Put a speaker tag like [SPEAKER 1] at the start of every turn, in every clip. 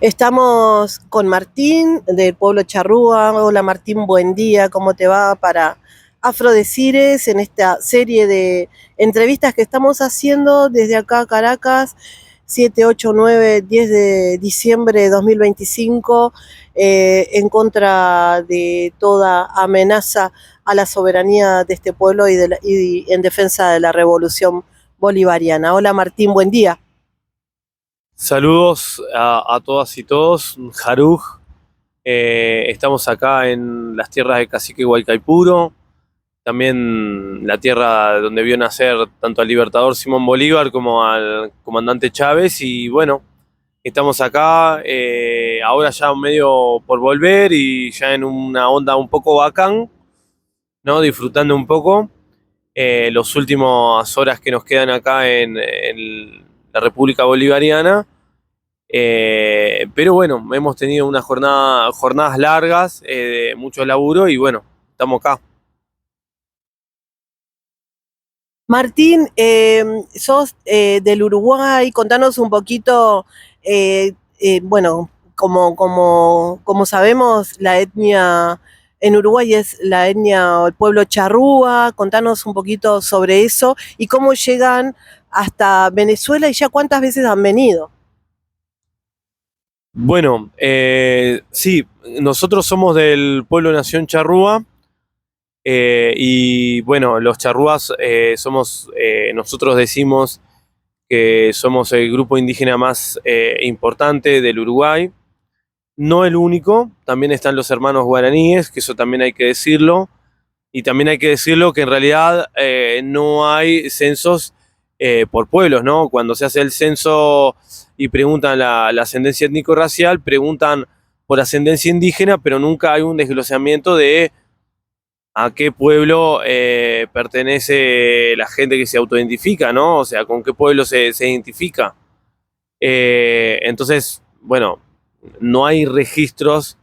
[SPEAKER 1] Estamos con Martín del pueblo Charrúa. Hola Martín, buen día, ¿cómo te va? Para Afrodesires en esta serie de entrevistas que estamos haciendo desde acá Caracas, 7, 8, 9, 10 de diciembre de 2025, en contra de toda amenaza a la soberanía de este pueblo y en defensa de la revolución bolivariana. Hola Martín, buen día.
[SPEAKER 2] Saludos a todas y todos, Jaruj. Estamos acá en las tierras de Cacique Guaycaipuro, también la tierra donde vio nacer tanto al libertador Simón Bolívar como al comandante Chávez. Y bueno, estamos acá ahora ya medio por volver y ya en una onda un poco bacán, ¿no? Disfrutando un poco las últimas horas que nos quedan acá en la República Bolivariana. Pero bueno, hemos tenido jornadas largas, de mucho laburo y bueno, estamos acá.
[SPEAKER 1] Martín, sos del Uruguay, contanos un poquito, bueno, como sabemos, la etnia en Uruguay es la etnia o el pueblo charrúa, contanos un poquito sobre eso y cómo llegan hasta Venezuela y ya cuántas veces han venido.
[SPEAKER 2] Bueno, sí, nosotros somos del pueblo Nación Charrúa. Y bueno, los charrúas nosotros decimos que somos el grupo indígena más importante del Uruguay. No el único, también están los hermanos guaraníes, que eso también hay que decirlo. Y también hay que decirlo que en realidad no hay censos por pueblos, ¿no? Cuando se hace el censo y preguntan la ascendencia étnico-racial, preguntan por ascendencia indígena, pero nunca hay un desglosamiento de a qué pueblo pertenece la gente que se autoidentifica, ¿no? O sea, con qué pueblo se identifica. Entonces, bueno, no hay registros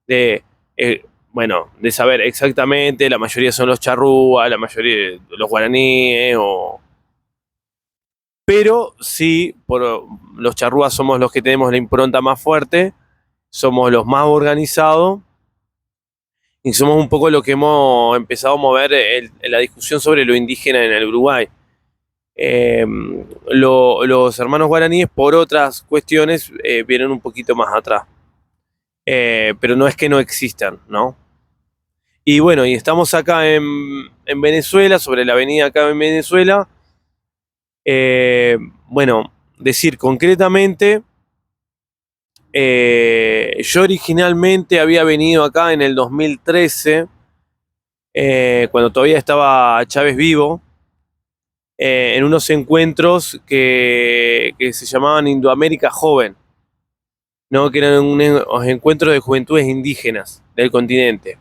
[SPEAKER 2] de, de saber exactamente, la mayoría son los charrúas, la mayoría de los guaraníes, pero sí, los charrúas somos los que tenemos la impronta más fuerte, somos los más organizados y somos un poco lo que hemos empezado a mover la discusión sobre lo indígena en el Uruguay. Eh, los hermanos guaraníes, por otras cuestiones, vienen un poquito más atrás. Pero no es que no existan, ¿no? Y bueno, y estamos acá en Venezuela, sobre la avenida acá en Venezuela. Eh, bueno, decir concretamente, yo originalmente había venido acá en el 2013, cuando todavía estaba Chávez vivo, en unos encuentros que se llamaban Indoamérica Joven, ¿no? Que eran unos encuentros de juventudes indígenas del continente.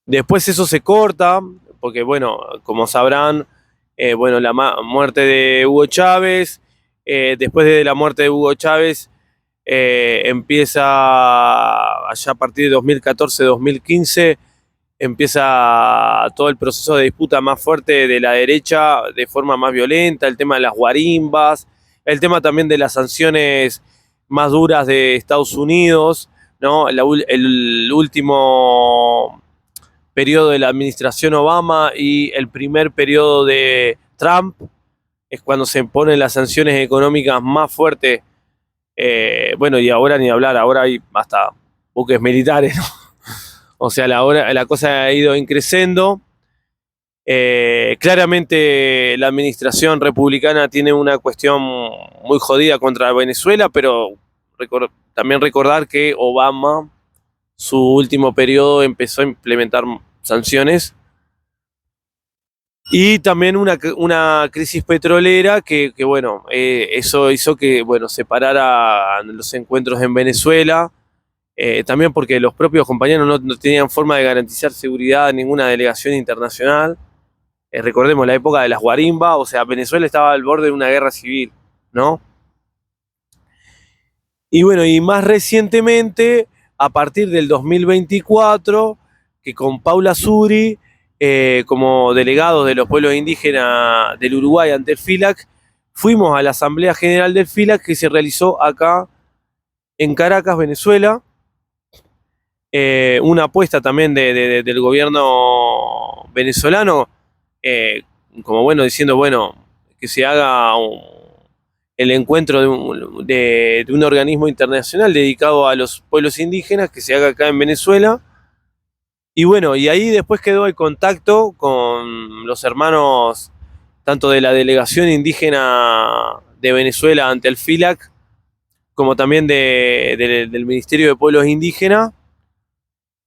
[SPEAKER 2] Después eso se corta, porque bueno, como sabrán, bueno, muerte de Hugo Chávez, después de la muerte de Hugo Chávez, empieza allá a partir de 2014-2015, empieza todo el proceso de disputa más fuerte de la derecha de forma más violenta, el tema de las guarimbas, el tema también de las sanciones más duras de Estados Unidos, ¿no? El último periodo de la administración Obama y el primer periodo de Trump es cuando se imponen las sanciones económicas más fuertes. Bueno, y ahora ni hablar, ahora hay hasta buques militares, ¿no? O sea, la cosa ha ido increciendo. Claramente la administración republicana tiene una cuestión muy jodida contra Venezuela, pero también recordar que Obama, su último periodo, empezó a implementar sanciones y también una crisis petrolera que bueno, eso hizo que, bueno, se pararan los encuentros en Venezuela, también porque los propios compañeros no tenían forma de garantizar seguridad en ninguna delegación internacional. Recordemos la época de las guarimbas, o sea, Venezuela estaba al borde de una guerra civil, ¿no? Y bueno, y más recientemente, a partir del 2024, que con Paula Suri, como delegados de los pueblos indígenas del Uruguay ante el FILAC, fuimos a la Asamblea General del FILAC que se realizó acá en Caracas, Venezuela. Una apuesta también del gobierno venezolano, como bueno, diciendo, bueno, que se haga el encuentro de un organismo internacional dedicado a los pueblos indígenas, que se haga acá en Venezuela. Y bueno, y ahí después quedó el contacto con los hermanos, tanto de la delegación indígena de Venezuela ante el FILAC, como también del Ministerio de Pueblos Indígenas.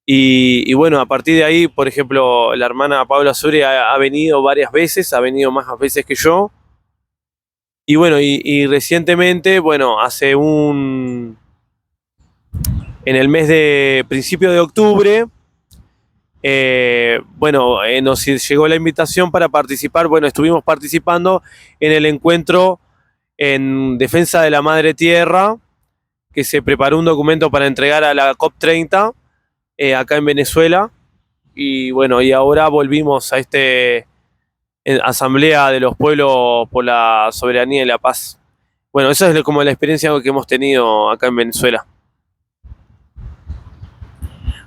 [SPEAKER 2] Y bueno, a partir de ahí, por ejemplo, la hermana Paula Soria ha venido varias veces, ha venido más veces que yo. Y bueno, y recientemente, bueno, en el mes de principio de octubre, bueno, nos llegó la invitación para participar. Bueno, estuvimos participando en el encuentro en defensa de la madre tierra, que se preparó un documento para entregar a la COP30 acá en Venezuela. Y bueno, y ahora volvimos a Asamblea de los Pueblos por la Soberanía y la Paz. Bueno, esa es como la experiencia que hemos tenido acá en Venezuela.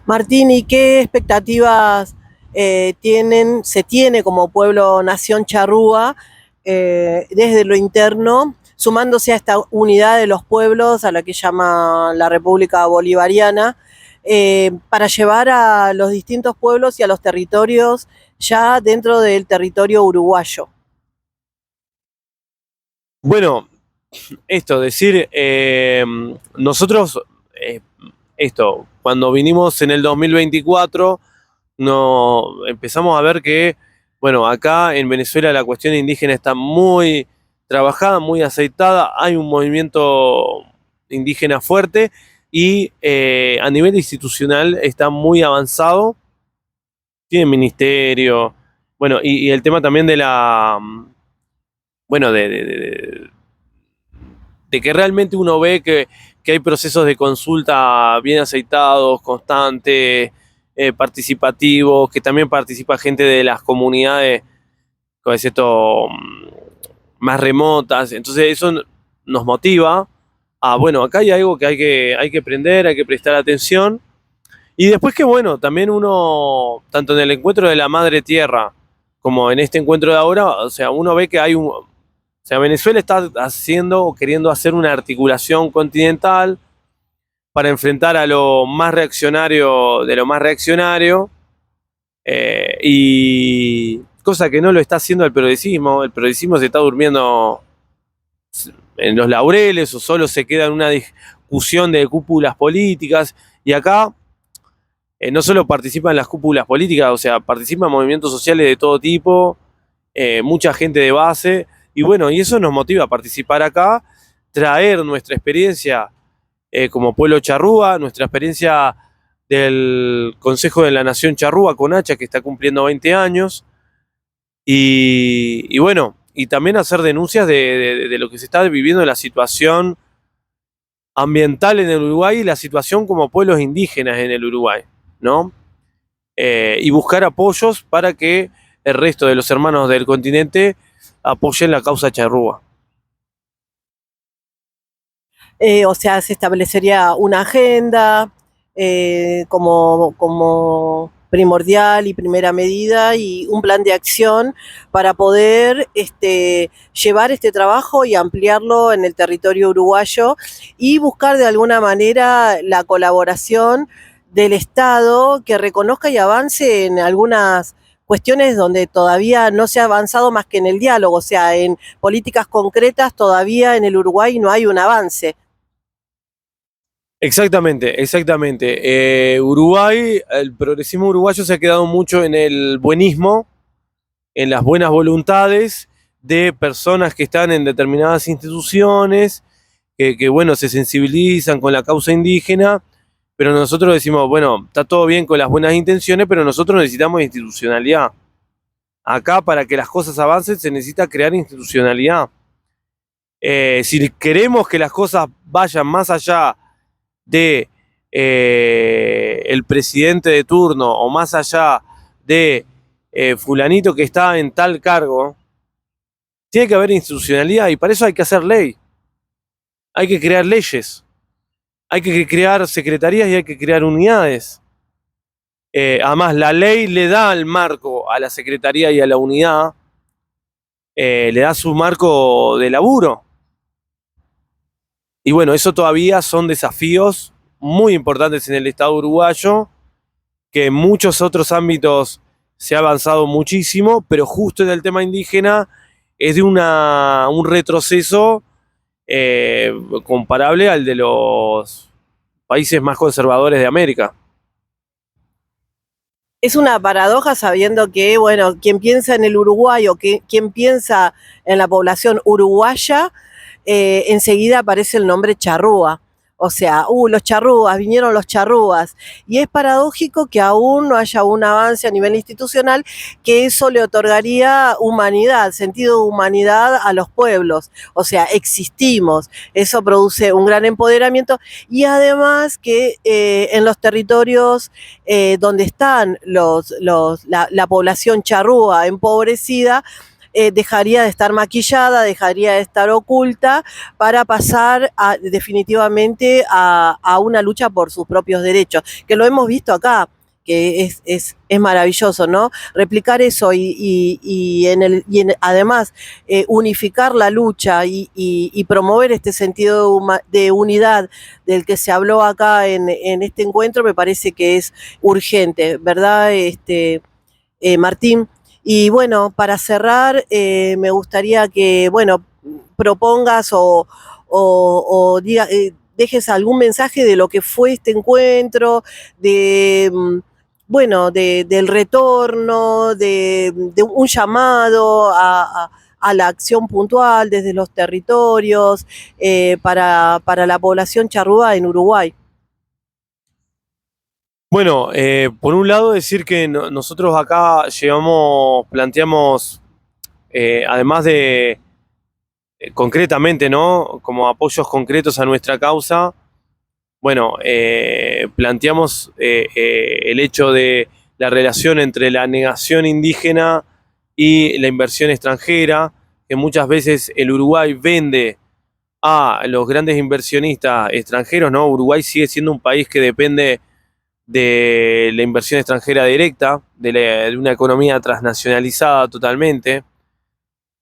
[SPEAKER 1] Martín, ¿y qué expectativas se tiene como pueblo nación charrúa desde lo interno, sumándose a esta unidad de los pueblos a la que llama la República Bolivariana, para llevar a los distintos pueblos y a los territorios ya dentro del territorio uruguayo?
[SPEAKER 2] Bueno, decir, nosotros, cuando vinimos en el 2024, empezamos a ver que, bueno, acá en Venezuela la cuestión indígena está muy trabajada, muy aceitada, hay un movimiento indígena fuerte y a nivel institucional está muy avanzado, tiene ministerio, bueno, y el tema también bueno, de que realmente uno ve que hay procesos de consulta bien aceitados, constantes, participativos, que también participa gente de las comunidades, como es esto, más remotas. Entonces eso nos motiva a, bueno, acá hay algo que hay que aprender, hay que prestar atención. Y después que, bueno, también uno, tanto en el encuentro de la madre tierra como en este encuentro de ahora, o sea, uno ve que o sea, Venezuela está haciendo o queriendo hacer una articulación continental para enfrentar a lo más reaccionario de lo más reaccionario, y cosa que no lo está haciendo el progresismo. El progresismo se está durmiendo en los laureles o solo se queda en una discusión de cúpulas políticas. Y acá no solo participan las cúpulas políticas, o sea, participan movimientos sociales de todo tipo, mucha gente de base. Y bueno, y eso nos motiva a participar acá, traer nuestra experiencia como pueblo charrúa, nuestra experiencia del Consejo de la Nación Charrúa con Hacha, que está cumpliendo 20 años, y bueno, y también hacer denuncias de lo que se está viviendo en la situación ambiental en el Uruguay y la situación como pueblos indígenas en el Uruguay, ¿no? Y buscar apoyos para que el resto de los hermanos del continente apoyen la causa charrúa.
[SPEAKER 1] O sea, se establecería una agenda como primordial y primera medida y un plan de acción para poder llevar este trabajo y ampliarlo en el territorio uruguayo y buscar de alguna manera la colaboración del Estado que reconozca y avance en algunas cuestiones donde todavía no se ha avanzado más que en el diálogo, o sea, en políticas concretas todavía en el Uruguay no hay un avance.
[SPEAKER 2] Exactamente, exactamente. Uruguay, el progresismo uruguayo se ha quedado mucho en el buenismo, en las buenas voluntades de personas que están en determinadas instituciones, que bueno, se sensibilizan con la causa indígena, pero nosotros decimos, bueno, está todo bien con las buenas intenciones, pero nosotros necesitamos institucionalidad. Acá, para que las cosas avancen, se necesita crear institucionalidad. Si queremos que las cosas vayan más allá de el presidente de turno o más allá de fulanito que está en tal cargo, tiene que haber institucionalidad y para eso hay que hacer ley, hay que crear leyes. hay que crear secretarías y hay que crear unidades. Además, la ley le da el marco a la secretaría y a la unidad, le da su marco de laburo. Y bueno, eso todavía son desafíos muy importantes en el Estado uruguayo, que en muchos otros ámbitos se ha avanzado muchísimo, pero justo en el tema indígena es de un retroceso comparable al de los países más conservadores de América.
[SPEAKER 1] Es una paradoja sabiendo que, bueno, quien piensa en el Uruguay o quien piensa en la población uruguaya, enseguida aparece el nombre charrúa. O sea, los charrúas, vinieron los charrúas. Y es paradójico que aún no haya un avance a nivel institucional, que eso le otorgaría humanidad, sentido de humanidad a los pueblos. O sea, existimos. Eso produce un gran empoderamiento. Y además que en los territorios donde están la población charrúa empobrecida, dejaría de estar maquillada, dejaría de estar oculta para pasar definitivamente a una lucha por sus propios derechos, que lo hemos visto acá, que es maravilloso, ¿no? Replicar eso además unificar la lucha y promover este sentido de unidad del que se habló acá en este encuentro, me parece que es urgente, ¿verdad, Martín? Y bueno, para cerrar, me gustaría que, bueno, propongas o diga, dejes algún mensaje de lo que fue este encuentro, bueno, del retorno, de un llamado a la acción puntual desde los territorios para la población charrúa en Uruguay.
[SPEAKER 2] Bueno, por un lado decir que nosotros acá planteamos, además de concretamente, ¿no? Como apoyos concretos a nuestra causa, bueno, planteamos el hecho de la relación entre la negación indígena y la inversión extranjera, que muchas veces el Uruguay vende a los grandes inversionistas extranjeros, ¿no? Uruguay sigue siendo un país que depende de la inversión extranjera directa, de una economía transnacionalizada totalmente,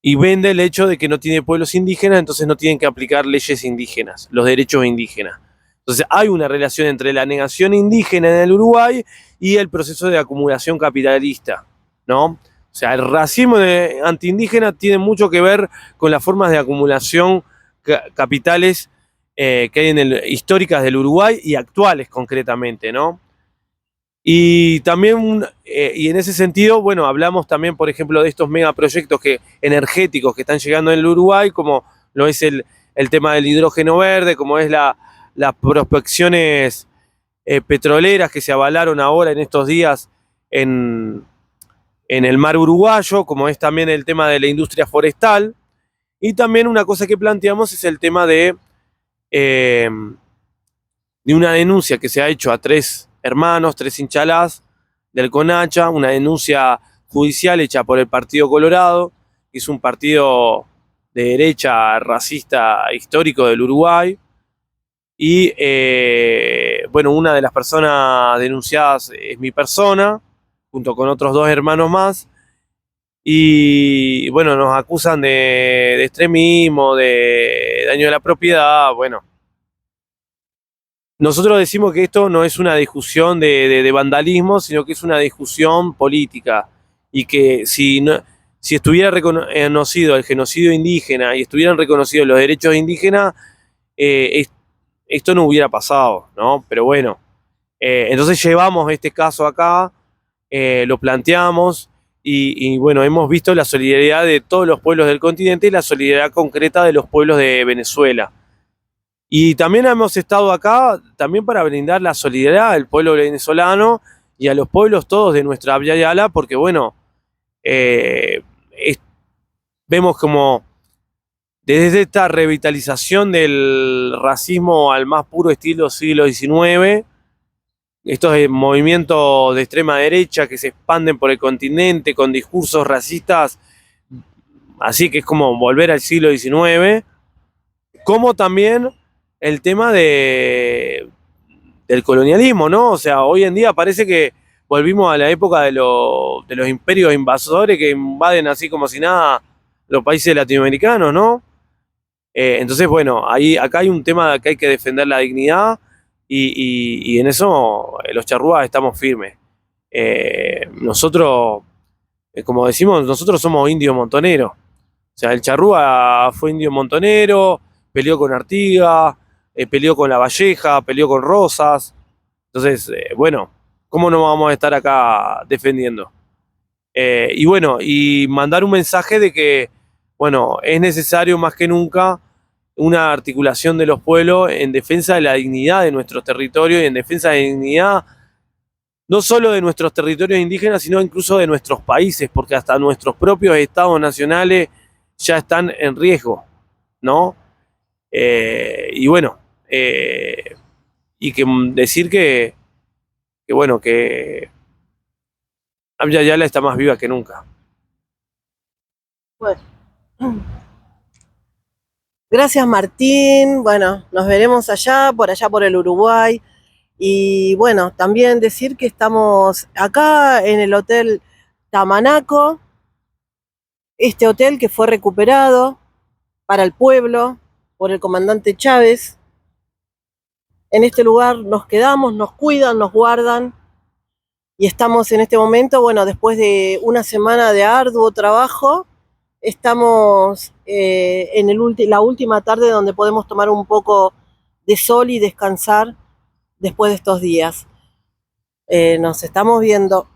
[SPEAKER 2] y vende el hecho de que no tiene pueblos indígenas, entonces no tienen que aplicar leyes indígenas, los derechos indígenas. Entonces hay una relación entre la negación indígena en el Uruguay y el proceso de acumulación capitalista, ¿no? O sea, el racismo antiindígena tiene mucho que ver con las formas de acumulación capitales que hay históricas del Uruguay y actuales concretamente, ¿no? Y también, y en ese sentido, bueno, hablamos también, por ejemplo, de estos megaproyectos energéticos que están llegando en el Uruguay, como lo es el tema del hidrógeno verde, como es las prospecciones petroleras que se avalaron ahora en estos días en el mar uruguayo, como es también el tema de la industria forestal. Y también una cosa que planteamos es el tema de una denuncia que se ha hecho a 3 hermanos, 3 inchalás del CONACHA, una denuncia judicial hecha por el Partido Colorado, que es un partido de derecha racista histórico del Uruguay. Y bueno, una de las personas denunciadas es mi persona, junto con otros 2 hermanos más. Y bueno, nos acusan de extremismo, de daño a la propiedad, bueno. Nosotros decimos que esto no es una discusión de vandalismo, sino que es una discusión política. Y que si estuviera reconocido el genocidio indígena y estuvieran reconocidos los derechos indígenas, esto no hubiera pasado, ¿no? Pero bueno, entonces llevamos este caso acá, lo planteamos y bueno, hemos visto la solidaridad de todos los pueblos del continente y la solidaridad concreta de los pueblos de Venezuela. Y también hemos estado acá también para brindar la solidaridad al pueblo venezolano y a los pueblos todos de nuestra Via Yala, porque bueno, vemos como desde esta revitalización del racismo al más puro estilo siglo XIX, estos movimientos de extrema derecha que se expanden por el continente con discursos racistas, así que es como volver al siglo XIX, como también el tema del colonialismo, ¿no? O sea, hoy en día parece que volvimos a la época de los imperios invasores que invaden así como si nada los países latinoamericanos, ¿no? Entonces, bueno, acá hay un tema que hay que defender la dignidad y en eso los charrúas estamos firmes. Nosotros, como decimos, nosotros somos indios montoneros. O sea, el charrúa fue indio montonero, peleó con Artigas, peleó con La Valleja, peleó con Rosas. Entonces, bueno, ¿cómo no vamos a estar acá defendiendo? Y bueno, y mandar un mensaje de que, bueno, es necesario más que nunca una articulación de los pueblos en defensa de la dignidad de nuestros territorios y en defensa de la dignidad no solo de nuestros territorios indígenas, sino incluso de nuestros países, porque hasta nuestros propios estados nacionales ya están en riesgo, ¿no? Y bueno, y que decir que bueno, que Abya Yala está más viva que nunca.
[SPEAKER 1] Bueno, gracias Martín. Bueno, nos veremos allá por el Uruguay. Y bueno, también decir que estamos acá en el Hotel Tamanaco, este hotel que fue recuperado para el pueblo por el comandante Chávez. En este lugar nos quedamos, nos cuidan, nos guardan y estamos en este momento, bueno, después de una semana de arduo trabajo, estamos en la última tarde donde podemos tomar un poco de sol y descansar después de estos días. Nos estamos viendo.